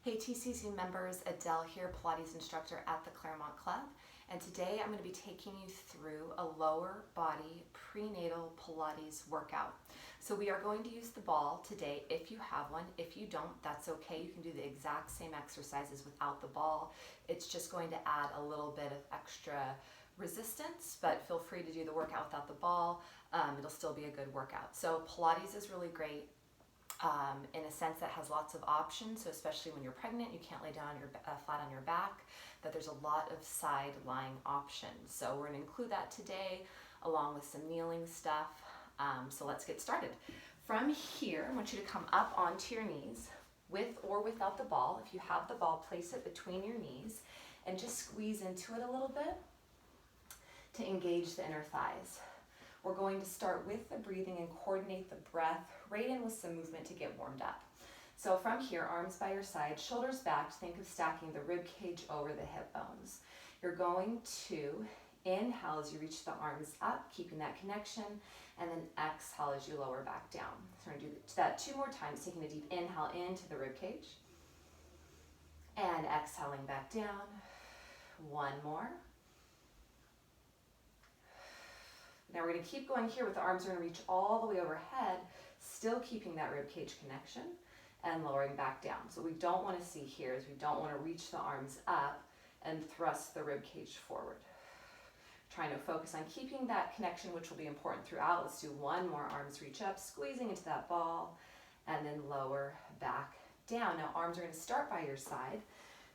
Hey TCC members, Adele here, Pilates instructor at the Claremont Club, and today I'm going to be taking you through a lower body prenatal Pilates workout. So we are going to use the ball today if you have one. If you don't, that's okay. You can do the exact same exercises without the ball. It's just going to add a little bit of extra resistance, but feel free to do the workout without the ball. It'll still be a good workout. So Pilates is really great. In a sense that has lots of options, so especially when you're pregnant, you can't lay down on your, flat on your back, that there's a lot of side lying options. So we're going to include that today along with some kneeling stuff. So let's get started. From here, I want you to come up onto your knees with or without the ball. If you have the ball, place it between your knees and just squeeze into it a little bit to engage the inner thighs. We're going to start with the breathing and coordinate the breath right in with some movement to get warmed up. So from here, arms by your side, shoulders back, think of stacking the rib cage over the hip bones. You're going to inhale as you reach the arms up, keeping that connection, and then exhale as you lower back down. So we're going to do that 2 more times, taking a deep inhale into the rib cage, and exhaling back down. 1 more. Now we're going to keep going here with the arms. We're going to reach all the way overhead, still keeping that rib cage connection and lowering back down. So what we don't want to see here is we don't want to reach the arms up and thrust the rib cage forward. Trying to focus on keeping that connection, which will be important throughout. Let's do 1 more. Arms reach up, squeezing into that ball, and then lower back down. Now arms are going to start by your side,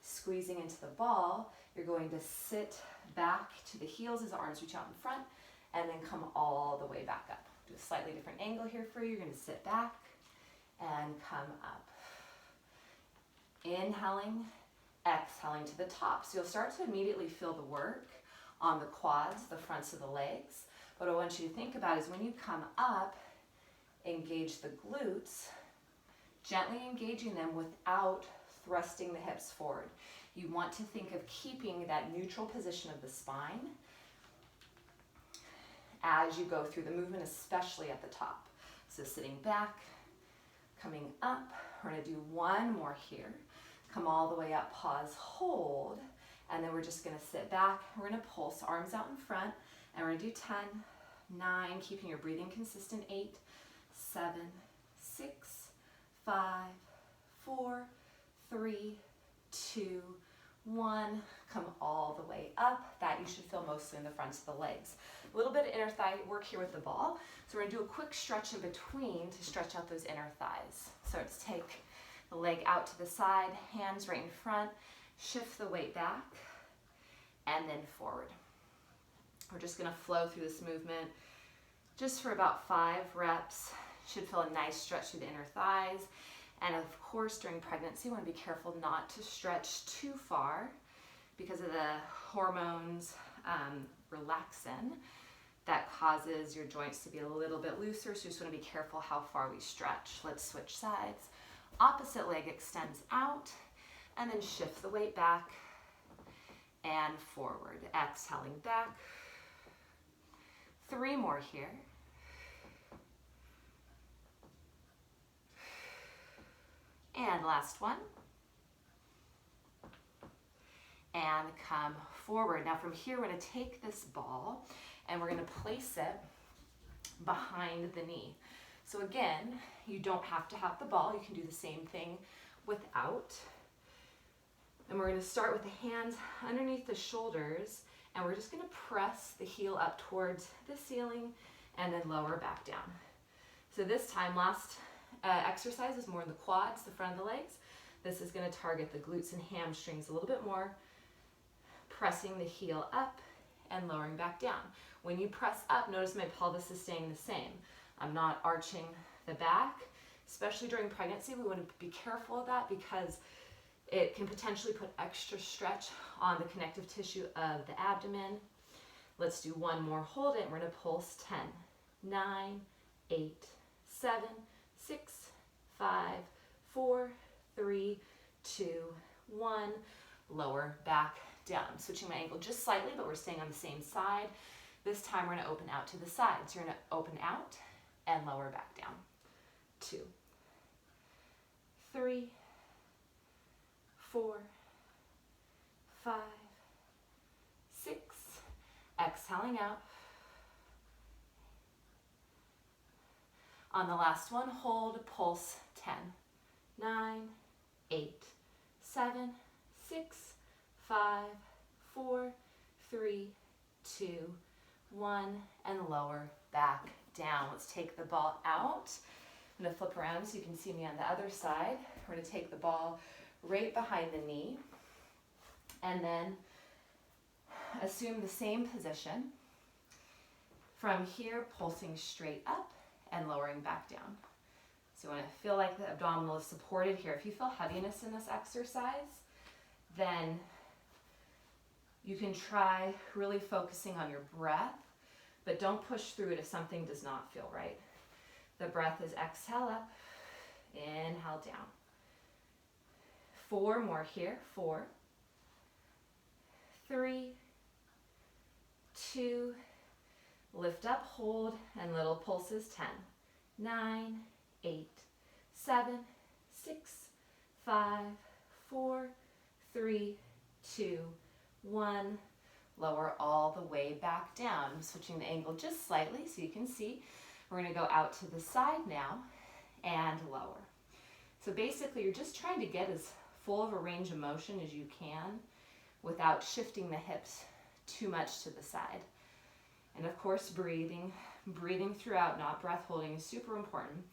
squeezing into the ball. You're going to sit back to the heels as the arms reach out in front, and then come all the way back up. Do a slightly different angle here for you. You're going to sit back and come up. Inhaling, exhaling to the top. So you'll start to immediately feel the work on the quads, the fronts of the legs. What I want you to think about is when you come up, engage the glutes, gently engaging them without thrusting the hips forward. You want to think of keeping that neutral position of the spine as you go through the movement, especially at the top. So sitting back, coming up. We're going to do 1 more here. Come all the way up, pause, hold, and then we're just going to sit back. We're going to pulse, arms out in front, and we're going to do 10, 9, keeping your breathing consistent, 8, 7, 6, 5, 4, 3, 2, 1, come all the way up. That you should feel mostly in the fronts of the legs. A little bit of inner thigh work here with the ball. So we're going to do a quick stretch in between to stretch out those inner thighs. So let's take the leg out to the side, hands right in front, shift the weight back, and then forward. We're just going to flow through this movement just for about 5 reps. Should feel a nice stretch through the inner thighs. And of course, during pregnancy, you want to be careful not to stretch too far because of the hormones, relaxin, that causes your joints to be a little bit looser. So you just want to be careful how far we stretch. Let's switch sides. Opposite leg extends out, and then shift the weight back and forward. Exhaling back. 3 more here. And last one. And come forward. Now from here, we're going to take this ball and we're going to place it behind the knee. So again, you don't have to have the ball. You can do the same thing without. And we're going to start with the hands underneath the shoulders, and we're just going to press the heel up towards the ceiling and then lower back down. So this time, last exercise is more in the quads, the front of the legs. This is going to target the glutes and hamstrings a little bit more, pressing the heel up and lowering back down. When you press up, notice my pelvis is staying the same. I'm not arching the back. Especially during pregnancy, we want to be careful of that because it can potentially put extra stretch on the connective tissue of the abdomen. Let's do 1 more, hold it, and we're going to pulse 10, 9, 8, 7, 6, 5, 4, 3, 2, 1. Lower back down. I'm switching my angle just slightly, but we're staying on the same side. This time we're going to open out to the side. So you're going to open out and lower back down. 2, 3, exhaling out. On the last one, hold, pulse 10, 9, 8, 7, 6, 5, 4, 3, 2, 1, and lower back down. Let's take the ball out. I'm going to flip around so you can see me on the other side. We're going to take the ball right behind the knee and then assume the same position. From here, pulsing straight up and lowering back down. So you want to feel like the abdominal is supported here. If you feel heaviness in this exercise, then you can try really focusing on your breath, but don't push through it if something does not feel right. The breath is exhale up, inhale down. 4 more here. 4, 3, 2, lift up, hold, and little pulses. 10, 9, 8, 7, 6, 5, 4, 3, 2, 1. Lower all the way back down. I'm switching the angle just slightly so you can see. We're going to go out to the side now and lower. So basically you're just trying to get as full of a range of motion as you can without shifting the hips too much to the side. And of course breathing throughout, not breath holding, is super important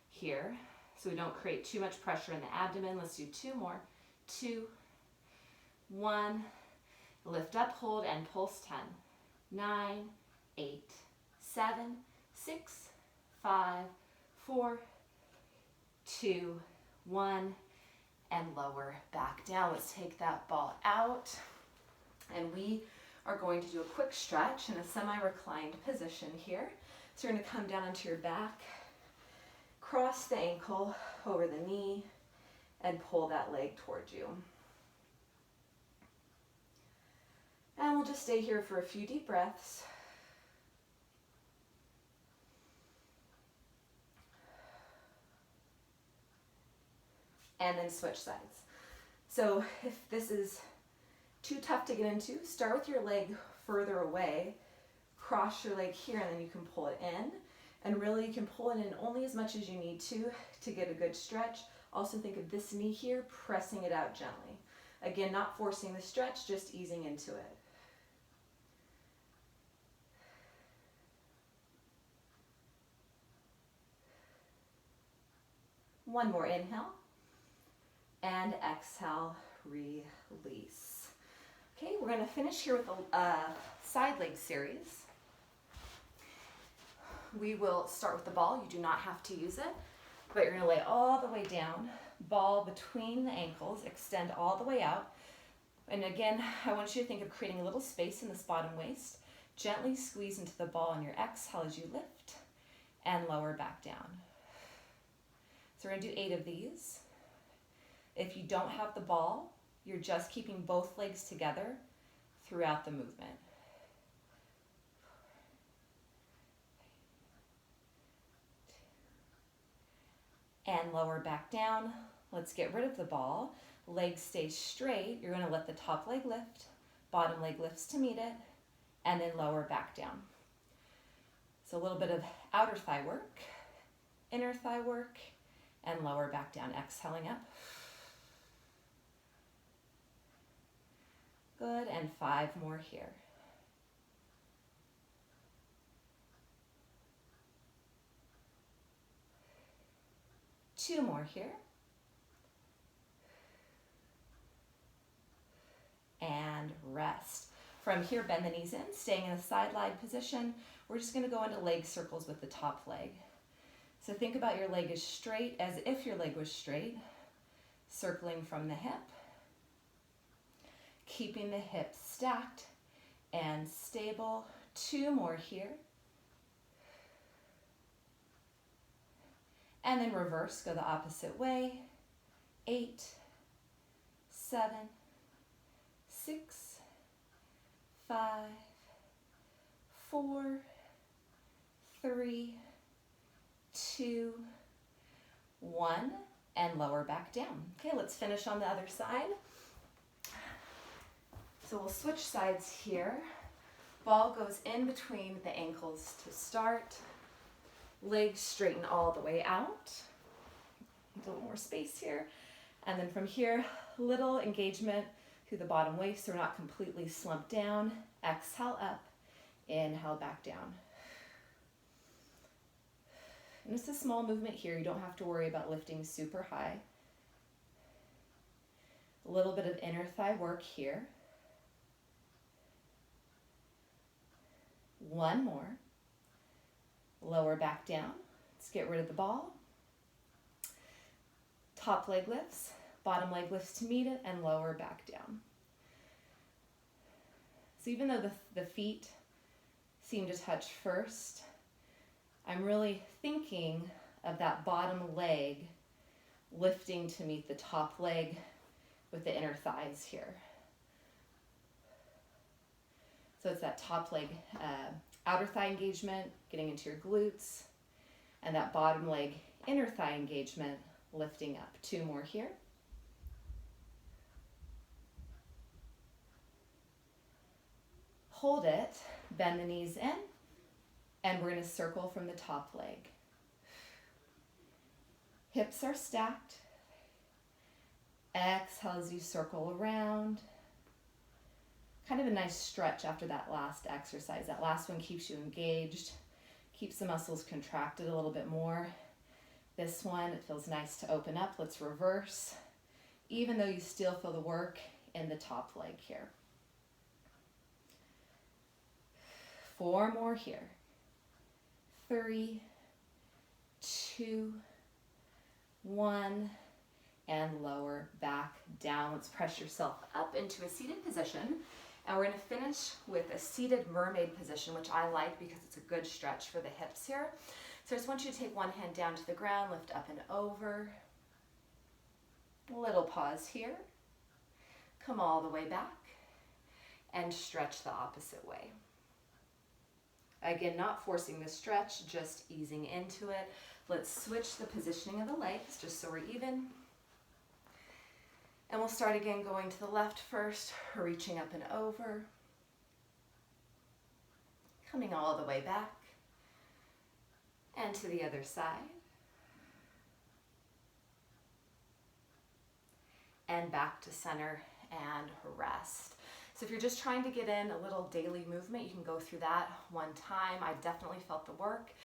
here so we don't create too much pressure in the abdomen. Let's do 2 more. 2, 1, lift up, hold, and pulse. 10, 9, 8, 7, 6, 5, 4, 2, 1, and lower back down. Let's take that ball out, and we are going to do a quick stretch in a semi-reclined position here. So you're going to come down onto your back, cross the ankle over the knee, and pull that leg towards you. And we'll just stay here for a few deep breaths. And then switch sides. So if this is too tough to get into, start with your leg further away, cross your leg here, and then you can pull it in. And really you can pull it in only as much as you need to get a good stretch. Also think of this knee here, pressing it out gently. Again, not forcing the stretch, just easing into it. One more inhale. And exhale, release. Okay, we're going to finish here with a side leg series. We will start with the ball. You do not have to use it, but you're going to lay all the way down, ball between the ankles, extend all the way out. And again, I want you to think of creating a little space in this bottom waist. Gently squeeze into the ball on your exhale as you lift and lower back down. So we're going to do 8 of these. If you don't have the ball, you're just keeping both legs together throughout the movement. And lower back down. Let's get rid of the ball. Legs stay straight. You're going to let the top leg lift, bottom leg lifts to meet it, and then lower back down. So a little bit of outer thigh work, inner thigh work, and lower back down. Exhaling up. Good, and 5 more here. Two more here. And rest. From here, bend the knees in, staying in a side lie position. We're just going to go into leg circles with the top leg. So think about your leg as straight as if your leg was straight, circling from the hip. Keeping the hips stacked and stable. 2 more here. And then reverse, go the opposite way. 8, 7, 6, 5, 4, 3, 2, 1, and lower back down. Okay, let's finish on the other side. So we'll switch sides here. Ball goes in between the ankles to start. Legs straighten all the way out. A little more space here. And then from here, little engagement through the bottom waist so we're not completely slumped down. Exhale up, inhale back down. And it's a small movement here. You don't have to worry about lifting super high. A little bit of inner thigh work here. One more. Lower back down. Let's get rid of the ball. Top leg lifts, bottom leg lifts to meet it, and lower back down. So even though the feet seem to touch first, I'm really thinking of that bottom leg lifting to meet the top leg with the inner thighs here. So it's that top leg, outer thigh engagement, getting into your glutes, and that bottom leg, inner thigh engagement, lifting up. Two more here. Hold it, bend the knees in, and we're going to circle from the top leg. Hips are stacked. Exhale as you circle around. Kind of a nice stretch after that last exercise. That last one keeps you engaged, keeps the muscles contracted a little bit more. This one, it feels nice to open up. Let's reverse, even though you still feel the work in the top leg here. 4 more here. 3, 2, 1, and lower back down. Let's press yourself up into a seated position. And we're going to finish with a seated mermaid position, which I like because it's a good stretch for the hips here. So I just want you to take one hand down to the ground, lift up and over. Little pause here. Come all the way back and stretch the opposite way. Again, not forcing the stretch, just easing into it. Let's switch the positioning of the legs just so we're even. And we'll start again going to the left first, reaching up and over. Coming all the way back. And to the other side. And back to center and rest. So if you're just trying to get in a little daily movement, you can go through that one time. I definitely felt the work.